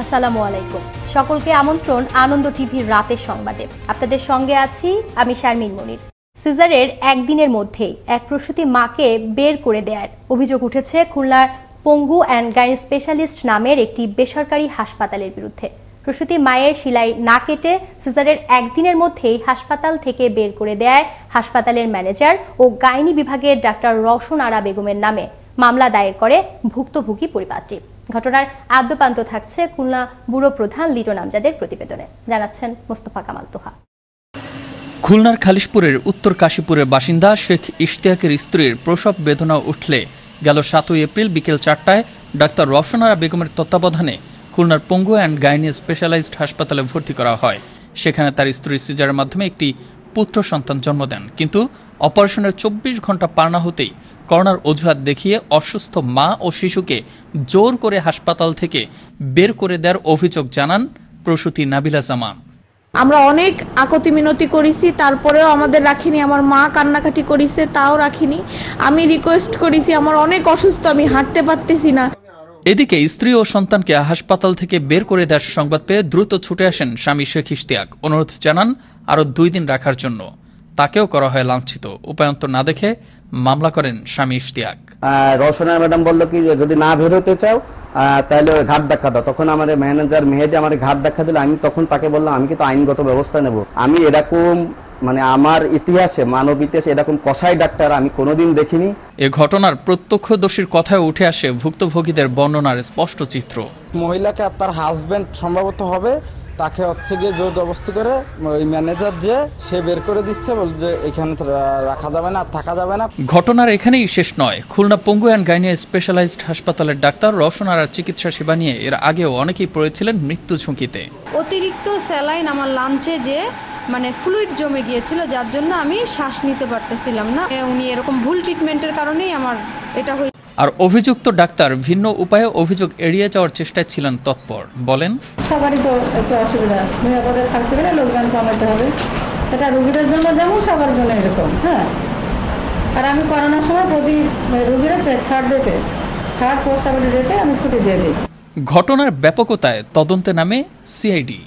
আসসালামু আলাইকুম। সকলকে আমন্ত্রণ আনন্দ টিভির রাতের সংবাদে। আপনাদের সঙ্গে আছি আমি শারমিন মনির। সিজারের একদিনের মধ্যেই এক প্রসূতি মাকে বের করে দেওয়ার অভিযোগ উঠেছে খুলনার পঙ্গু অ্যান্ড গাইনি স্পেশালিস্ট নামের একটি বেসরকারি হাসপাতালের বিরুদ্ধে। প্রসূতি মায়ের সেলাই না কেটে সিজারের একদিনের মধ্যেই হাসপাতাল থেকে বের করে দেয় হাসপাতালের ম্যানেজার ও গাইনি বিভাগের ডাক্তার রওশন আরা বেগমের নামে মামলা দায়ের করে ভুক্তভোগী পরিবারটি। ঘটনার আদ্যপান্ত থাকছে খুলনা ব্যুরো প্রধান লিটন আমজাদের প্রতিবেদনে, জানাচ্ছেন মোস্তফা কামাল তোহা। খুলনার খালিশপুরের উত্তর কাশীপুরের বাসিন্দা শেখ ইশতিয়াকের স্ত্রীর প্রসব বেদনা উঠলে গেল 7 এপ্রিল বিকেল 4টায় ডাক্তার রওশন আরা বেগমের তত্ত্বাবধানে খুলনার পঙ্গু অ্যান্ড গাইনি স্পেশালাইজড হাসপাতালে ভর্তি করা হয়। সেখানে তার স্ত্রী সিজারের মাধ্যমে একটি পুত্র সন্তান জন্ম দেন, কিন্তু অপারেশনের 24 ঘন্টা পার না হতেই করোনার অজুহাত দেখিয়ে অসুস্থ মা ও শিশুকে জোর করে হাসপাতাল থেকে বের করে দেওয়ার অভিযোগ জানান প্রসূতি নাবিলা জামান। আমরা অনেক আকতি মিনতি করেছি, তারপরেও আমাদের রাখিনি। আমার মা কান্নাকাটি করেছে, তাও রাখিনি। আমি রিকোয়েস্ট করেছি, আমার অনেক অসুস্থ, আমি হাঁটতে পারতেছি না। এদিকে স্ত্রী ও সন্তানকে হাসপাতাল থেকে বের করে দেওয়ার সংবাদ পেয়ে দ্রুত ছুটে আসেন স্বামী শেখ ইশতিয়াক। অনুরোধ জানান আরও 2 দিন রাখার জন্য। তাকেও করা হয় লাঞ্ছিত। উপায়ন্তর না দেখে মামলা করেন স্বামী ইশতিয়াক। রওশনা ম্যাডাম বললো কি যদি না বের হতে চাও তাহলে ঘাট ধাক্কা দাও। তখন আমার ম্যানেজার মেহেদি আমার ঘাট ধাক্কা দিলে আমি তখন তাকে বললাম আমি কিন্তু আইনগত ব্যবস্থা নেব। আমি এরকম আমার ইতিহাসে মানব ইতিহাসে এরকম কসাই ডাক্তার আমি কোনোদিন দেখিনি। এ ঘটনার প্রত্যক্ষদর্শীর কথায় উঠে আসে ভুক্তভোগীদের বর্ণনার স্পষ্ট চিত্র। মহিলাকে আর তার হাজবেন্ড সম্ভবত হবে, তাকে হচ্ছে গিয়ে জোর জবরদস্তি করে ওই ম্যানেজার যে সে বের করে দিচ্ছে, বল যে এখানে রাখা যাবে না, থাকা যাবে না। ঘটনার এখানেই শেষ নয়। খুলনা পঙ্গু অ্যান্ড গাইনি স্পেশালাইজড হাসপাতালের ডাক্তার রওশন আরার চিকিৎসা সেবা নিয়ে এর আগেও অনেকেই পড়েছিলেন মৃত্যু ঝুঁকিতে। অতিরিক্ত স্যালাইন আমার লাঞ্চে যে ফ্লুইড জমে গিয়েছিল, যার জন্য আমি শ্বাস নিতে পারতেছিলাম না। উনি এরকম ভুল ট্রিটমেন্টের কারণেই আমার এটা হয়েছে। আর অভিযুক্ত ডাক্তার ভিন্ন উপায়ে অভিযোগ এড়িয়ে যাওয়ার চেষ্টায় ছিলেন তৎপর। বলেন, সবারই তো একটু অসুবিধা, নিরাপদে থাকতে গেলে লোকজন কমাতে হবে। এটা রোগীদের জন্য যেমন সবার জন্য এরকম। হ্যাঁ, আর আমি করোনার সময় প্রতি রোগীরা থার্ড পোস্ট-অপারেটিভ ডেতে আমি ছুটি দিয়ে দিই। ঘটনার ব্যাপকতায় তদন্তে নামে সিআইডি।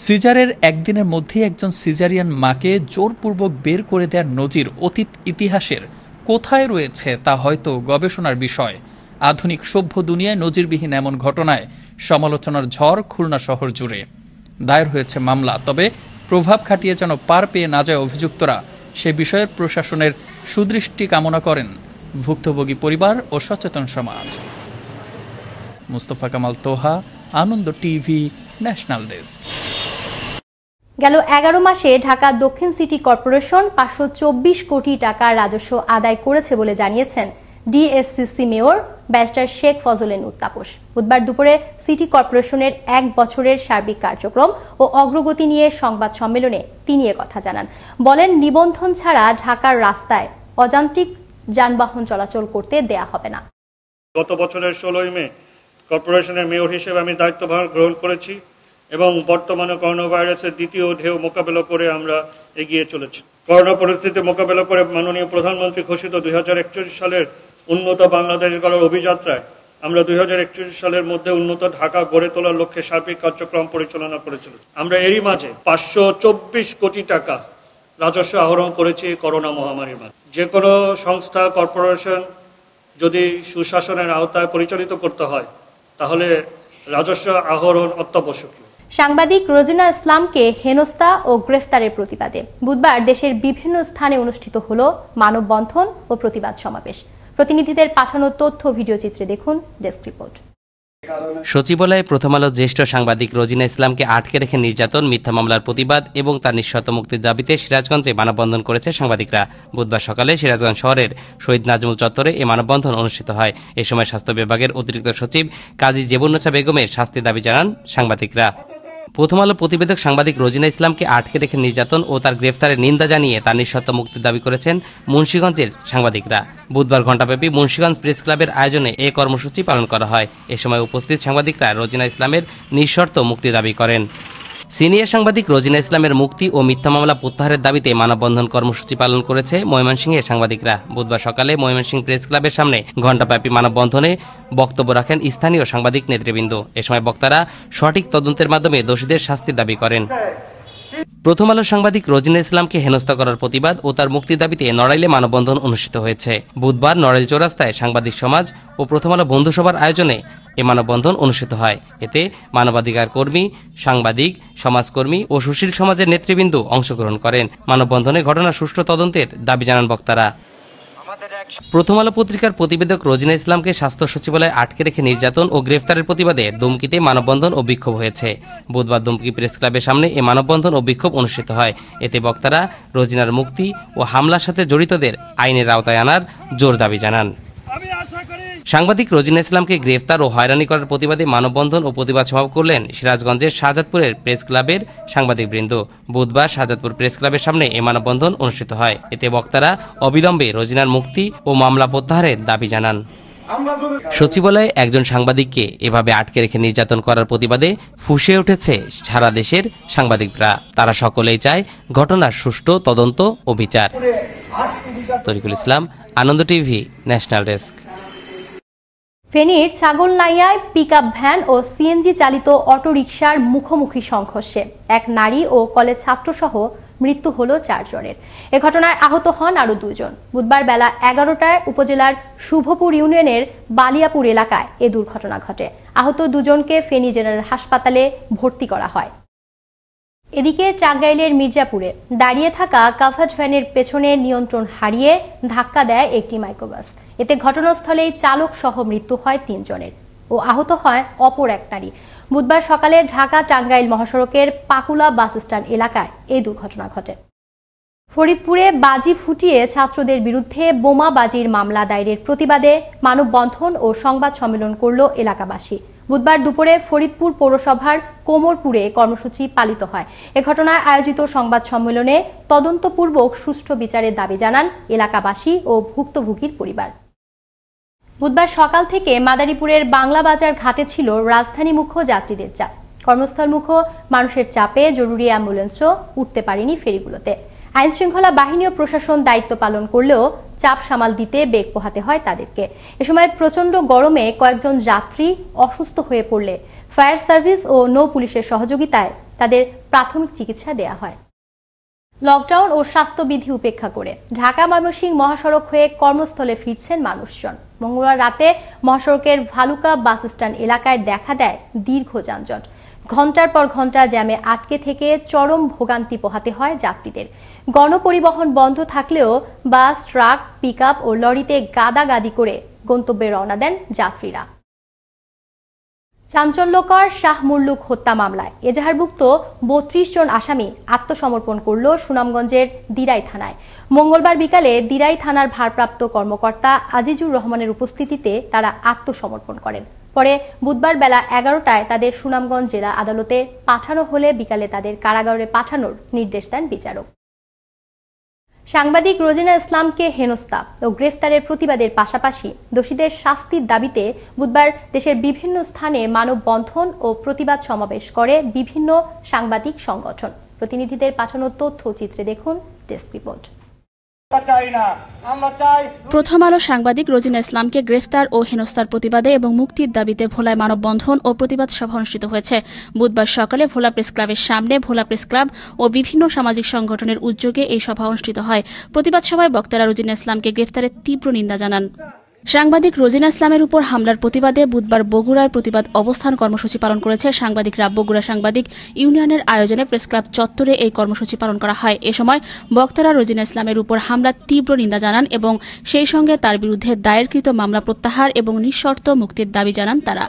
সিজারের একদিনের মধ্যেই একজন সিজারিয়ান মাকে জোরপূর্বক বের করে দেওয়ার নজির অতীত ইতিহাসের কোথায় রয়েছে তা হয়তো গবেষণার বিষয়। আধুনিক সভ্য দুনিয়ায় নজিরবিহীন এমন ঘটনায় সমালোচনার ঝড় খুলনা শহর জুড়ে। দায়ের হয়েছে মামলা, তবে প্রভাব খাটিয়ে যেন পার পেয়ে না যায় অভিযুক্তরা, সে বিষয়ে প্রশাসনের সুদৃষ্টি কামনা করেন ভুক্তভোগী পরিবার ও সচেতন সমাজ। মোস্তফা কামাল তোহা, আনন্দ টিভি, ন্যাশনাল ডেস্ক। গেল 11 মাসে ঢাকা দক্ষিণ সিটি কর্পোরেশন 524 কোটি টাকা রাজস্ব আদায় করেছে বলে জানিয়েছেন DSCC mayor barrister Sheikh Fazle Noor Taposh. বুধবার দুপুরে সিটি কর্পোরেশনের 1 বছরের সার্বিক কার্যক্রম ও অগ্রগতি নিয়ে সংবাদ সম্মেলনে তিনি কথা জানান। বলেন, নিবন্ধন ছাড়া ঢাকার রাস্তায় অযান্ত্রিক যানবাহন চলাচল করতে দেয়া হবে না। গত বছরের 16 মে কর্পোরেশনের মেয়র হিসেবে আমি দায়িত্বভার গ্রহণ করেছি এবং বর্তমানে করোনা ভাইরাসের দ্বিতীয় ঢেউ মোকাবেলা করে আমরা এগিয়ে চলেছি। করোনা পরিস্থিতি মোকাবেলা করে মাননীয় প্রধানমন্ত্রী ঘোষিত 2041 সালের উন্নত বাংলাদেশ গড়ার অভিযাত্রায় আমরা 2041 সালের মধ্যে উন্নত ঢাকা গড়ে তোলার লক্ষ্যে সার্বিক কার্যক্রম পরিচালনা করেছিল। আমরা এরই মাঝে 524 কোটি টাকা রাজস্ব আহরণ করেছি করোনা মহামারীর মাঝে। যে কোনো সংস্থা কর্পোরেশন যদি সুশাসনের আওতায় পরিচালিত করতে হয় তাহলে রাজস্ব আহরণ অত্যাবশ্যকীয়। সাংবাদিক রোজিনা ইসলামকে হেনস্থা ও গ্রেফতারের প্রতিবাদে বুধবার দেশের বিভিন্ন স্থানে অনুষ্ঠিত হলো মানববন্ধন ও প্রতিবাদ সমাবেশ। প্রতিনিধিদের পাঠানো তথ্য ভিডিও চিত্রে দেখুন ডেস্ক রিপোর্ট। সচিবালয়ে প্রথম আলো জ্যেষ্ঠ সাংবাদিক রোজিনা ইসলামকে আটকে রেখে নির্যাতন, মিথ্যা মামলার প্রতিবাদ এবং তার নিঃশর্ত মুক্তির দাবিতে সিরাজগঞ্জে মানববন্ধন করেছে সাংবাদিকরা। বুধবার সকালে সিরাজগঞ্জ শহরের শহীদ নাজমুল চত্বরে এই মানববন্ধন অনুষ্ঠিত হয়। এ সময় স্বাস্থ্য বিভাগের অতিরিক্ত সচিব কাজী জেবুন্নেছা বেগমের শাস্তির দাবি জানান সাংবাদিকরা। প্রথম আলো প্রতিবেদক সাংবাদিক রোজিনা ইসলামকে আটকে রেখে নির্যাতন ও তার গ্রেফতারের নিন্দা জানিয়ে তার নিঃশর্ত মুক্তির দাবি করেছেন মুন্সিগঞ্জের সাংবাদিকরা। বুধবার ঘণ্টাব্যাপী মুন্সিগঞ্জ প্রেস ক্লাবের আয়োজনে এ কর্মসূচি পালন করা হয়। এ সময় উপস্থিত সাংবাদিকরা রোজিনা ইসলামের নিঃশর্ত মুক্তি দাবি করেন। সিনিয়র সাংবাদিক রোজিনা ইসলামের মুক্তি ও মিথ্যা মামলা প্রত্যাহারের দাবিতে মানববন্ধন কর্মসূচি পালন করেছে ময়মনসিংহের সাংবাদিকরা। বুধবার সকালে ময়মনসিংহ প্রেস ক্লাবের সামনে ঘণ্টাব্যাপী মানববন্ধনে বক্তব্য রাখেন স্থানীয় সাংবাদিক নেতৃবৃন্দ। এ সময় বক্তারা সঠিক তদন্তের মাধ্যমে দোষীদের শাস্তির দাবি করেন। প্রথম আলো সাংবাদিক রোজিনা ইসলামকে হেনস্থা করার প্রতিবাদ ও তার মুক্তির দাবিতে নড়াইলে মানববন্ধন অনুষ্ঠিত হয়েছে। বুধবার নড়াইল চৌরাস্তায় সাংবাদিক সমাজ ও প্রথম আলো বন্ধুসভার আয়োজনে এ মানববন্ধন অনুষ্ঠিত হয়। এতে মানবাধিকার কর্মী, সাংবাদিক, সমাজকর্মী ও সুশীল সমাজের নেতৃবৃন্দ অংশগ্রহণ করেন। মানববন্ধনে ঘটনার সুষ্ঠু তদন্তের দাবি জানান বক্তারা। প্রথম আলো পত্রিকার প্রতিবেদক রোজিনা ইসলামকে স্বাস্থ্য সচিবালয়ে আটকে রেখে নির্যাতন ও গ্রেফতারের প্রতিবাদে দুমকিতে মানববন্ধন ও বিক্ষোভ হয়েছে। বুধবার দুমকি প্রেস ক্লাবের সামনে এ মানববন্ধন ও বিক্ষোভ অনুষ্ঠিত হয়। এতে বক্তারা রোজিনার মুক্তি ও হামলার সাথে জড়িতদের আইনের আওতায় আনার জোর দাবি জানান। সাংবাদিক রোজিনা ইসলামকে গ্রেফতার ও হয়রানি করার প্রতিবাদে মানববন্ধন ও প্রতিবাদ সভা করলেন সিরাজগঞ্জের শাহজাদপুরের প্রেস ক্লাবের সাংবাদিকবৃন্দ। বুধবার শাহজাদপুর প্রেস ক্লাবের সামনে এ মানববন্ধন অনুষ্ঠিত হয়। এতে বক্তারা অবিলম্বে রোজিনার মুক্তি ও মামলা প্রত্যাহারের দাবি জানান। সচিবালয়ে একজন সাংবাদিককে এভাবে আটকে রেখে নির্যাতন করার প্রতিবাদে ফুঁসে উঠেছে সারা দেশের সাংবাদিকরা। তারা সকলেই চায় ঘটনার সুষ্ঠু তদন্ত ও বিচার। তরিকুল ইসলাম, আনন্দ টিভি, ন্যাশনাল ডেস্ক। ফেনীর ছাগলনাইয়ায় পিকআপ ভ্যান ও সিএনজি চালিত অটোরিকশার মুখোমুখি সংঘর্ষে এক নারী ও কলেজ ছাত্রসহ মৃত্যু হল 4 জনের। এ ঘটনায় আহত হন আরও 2 জন। বুধবার বেলা 11টায় উপজেলার শুভপুর ইউনিয়নের বালিয়াপুর এলাকায় এ দুর্ঘটনা ঘটে। আহত 2 জনকে ফেনী জেনারেল হাসপাতালে ভর্তি করা হয়। এদিকে টাঙ্গাইলের মির্জাপুরে দাঁড়িয়ে থাকা কাভার্ড ভ্যানের পেছনে নিয়ন্ত্রণ হারিয়ে ধাক্কা দেয় একটি মাইক্রোবাস। এতে ঘটনাস্থলেই চালক সহ মৃত্যু হয় 3 জনের ও আহত হয় অপর এক নারী। বুধবার সকালে ঢাকা টাঙ্গাইল মহাসড়কের পাকুলা বাস স্ট্যান্ড এলাকায় এই দুর্ঘটনা ঘটে। ফরিদপুরে বাজি ফুটিয়ে ছাত্রদের বিরুদ্ধে বোমাবাজির মামলা দায়েরের প্রতিবাদে মানববন্ধন ও সংবাদ সম্মেলন করল এলাকাবাসী। বুধবার দুপুরে ফরিদপুর পৌরসভার কোমরপুরে কর্মসূচি পালিত হয়। এ ঘটনায় আয়োজিত সংবাদ সম্মেলনে তদন্তপূর্বক সুষ্ঠু বিচারের দাবি জানান এলাকাবাসী ও ভুক্তভোগীর পরিবার। বুধবার সকাল থেকে মাদারীপুরের বাংলা বাজার ঘাটে ছিল রাজধানীমুখী যাত্রীদের চাপ। কর্মস্থলমুখী মানুষের চাপে জরুরি অ্যাম্বুলেন্সও উঠতে পারেনি ফেরিগুলোতে। আইনশৃঙ্খলা বাহিনী ও প্রশাসন দায়িত্ব পালন করলেও চাপ সামাল দিতে বেগ পোহাতে হয় তাদেরকে। এ সময় প্রচণ্ড গরমে কয়েকজন যাত্রী অসুস্থ হয়ে পড়লে ফায়ার সার্ভিস ও নৌ পুলিশের সহযোগিতায় তাদের প্রাথমিক চিকিৎসা দেয়া হয়। লকডাউন ও স্বাস্থ্যবিধি উপেক্ষা করে ঢাকা ময়মনসিংহ মহাসড়ক হয়ে কর্মস্থলে ফিরছেন মানুষজন। মঙ্গলবার রাতে মহাসড়কের ভালুকা বাস স্ট্যান্ড এলাকায় দেখা দেয় দীর্ঘ যানজট। ঘন্টার পর ঘন্টা জ্যামে আটকে থেকে চরম ভোগান্তি পোহাতে হয় যাত্রীদের। গণপরিবহন বন্ধ থাকলেও বাস, ট্রাক, পিকআপ ও লরিতে গাদাগাদি করে গন্তব্যে রওনা দেন যাত্রীরা। চাঞ্চল্যকর শাহ মুল্লুক হত্যা মামলায় এজাহারভুক্ত 32 জন আসামি আত্মসমর্পণ করল সুনামগঞ্জের দিরাই থানায়। মঙ্গলবার বিকালে দিরাই থানার ভারপ্রাপ্ত কর্মকর্তা আজিজুর রহমানের উপস্থিতিতে তারা আত্মসমর্পণ করেন। পরে বুধবার বেলা 11টায় তাদের সুনামগঞ্জ জেলা আদালতে পাঠানো হলে বিকালে তাদের কারাগারে পাঠানোর নির্দেশ দেন বিচারক। সাংবাদিক রোজিনা ইসলামকে হেনস্থা ও গ্রেফতারের প্রতিবাদের পাশাপাশি দোষীদের শাস্তির দাবিতে বুধবার দেশের বিভিন্ন স্থানে মানববন্ধন ও প্রতিবাদ সমাবেশ করে বিভিন্ন সাংবাদিক সংগঠন। প্রতিনিধিদের পাঠানো তথ্যচিত্রে দেখুন ডেস্ক রিপোর্ট। প্রথম আলো সাংবাদিক রোজিনা ইসলামকে গ্রেফতার ও হেনস্থার প্রতিবাদে এবং মুক্তির দাবিতে ভোলায় মানববন্ধন ও প্রতিবাদ সভা অনুষ্ঠিত হয়েছে। বুধবার সকালে ভোলা প্রেস ক্লাবের সামনে ভোলা প্রেস ক্লাব ও বিভিন্ন সামাজিক সংগঠনের উদ্যোগে এই সভা অনুষ্ঠিত হয়। প্রতিবাদ সভায় বক্তারা রোজিনা ইসলামকে গ্রেফতারের তীব্র নিন্দা জানান। সাংবাদিক রোজিনা ইসলামের উপর হামলার প্রতিবাদে বুধবার বগুড়ায় প্রতিবাদ অবস্থান কর্মসূচি পালন করেছে সাংবাদিকরা। বগুড়া সাংবাদিক ইউনিয়নের আয়োজনে প্রেস ক্লাব চত্বরে এই কর্মসূচি পালন করা হয়। এ সময় বক্তারা রোজিনা ইসলামের উপর হামলার তীব্র নিন্দা জানান এবং সেই সঙ্গে তার বিরুদ্ধে দায়েরকৃত মামলা প্রত্যাহার এবং নিঃশর্ত মুক্তির দাবি জানান তারা।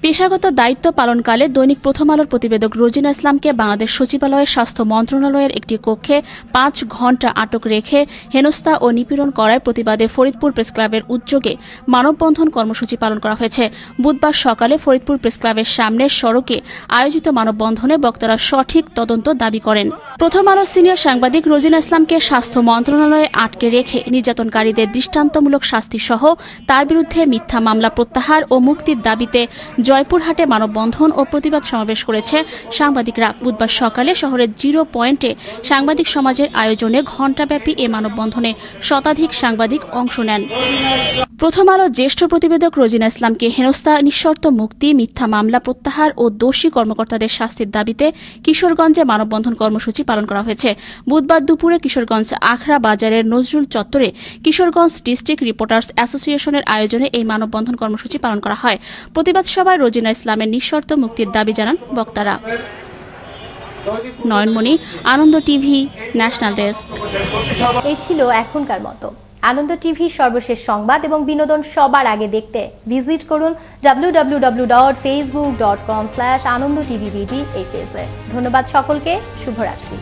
পেশাগত দায়িত্ব পালনকালে দৈনিক প্রথম আলোর প্রতিবেদক রোজিনা ইসলামকে বাংলাদেশ সচিবালয়ের স্বাস্থ্য মন্ত্রণালয়ের একটি কক্ষে 5 ঘণ্টা আটক রেখে হেনস্থা ও নিপীড়ন করার প্রতিবাদে ফরিদপুর প্রেস ক্লাবের উদ্যোগে মানববন্ধন কর্মসূচি পালন করা হয়েছে। বুধবার সকালে ফরিদপুর প্রেস ক্লাবের সামনের সড়কে আয়োজিত মানববন্ধনে বক্তারা সঠিক তদন্ত দাবি করেন। প্রথম আলো সিনিয়র সাংবাদিক রোজিনা ইসলামকে স্বাস্থ্য মন্ত্রণালয়ে আটকে রেখে নির্যাতনকারীদের দৃষ্টান্তমূলক শাস্তি সহ তার বিরুদ্ধে মিথ্যা মামলা প্রত্যাহার ও মুক্তির দাবিতে জয়পুরহাটে মানববন্ধন ও প্রতিবাদ সমাবেশ করেছে সাংবাদিকরা। বুধবার সকালে শহরের 0 পয়েন্টে সাংবাদিক সমাজের আয়োজনে ঘণ্টাব্যাপী এ মানববন্ধনে শতাধিক সাংবাদিক অংশ নেন। প্রথম আলো জ্যেষ্ঠ প্রতিবেদক রোজিনা ইসলামকে হেনস্থা, নিঃশর্ত মুক্তি, মিথ্যা মামলা প্রত্যাহার ও দোষী কর্মকর্তাদের শাস্তির দাবিতে কিশোরগঞ্জে মানববন্ধন কর্মসূচি পালন করা হয়েছে। বুধবার দুপুরে কিশোরগঞ্জ আখড়া বাজারের নজরুল চত্বরে কিশোরগঞ্জ ডিস্ট্রিক্ট রিপোর্টার্স অ্যাসোসিয়েশনের আয়োজনে এই মানববন্ধন কর্মসূচি পালন করা হয়। প্রতিবাদ সভায় রোজিনা ইসলামের নিঃশর্ত মুক্তির দাবি জানান বক্তারা। নয়নমণি, আনন্দ টিভি, ন্যাশনাল ডেস্ক। এই ছিল এখনকার মতো। আনন্দ টিভির সর্বশেষ সংবাদ এবং বিনোদন সবার আগে দেখতে ভিজিট করুন www.facebook.com/anondotvbd এই পেজে। ধন্যবাদ সকলকে, শুভরাত্রি।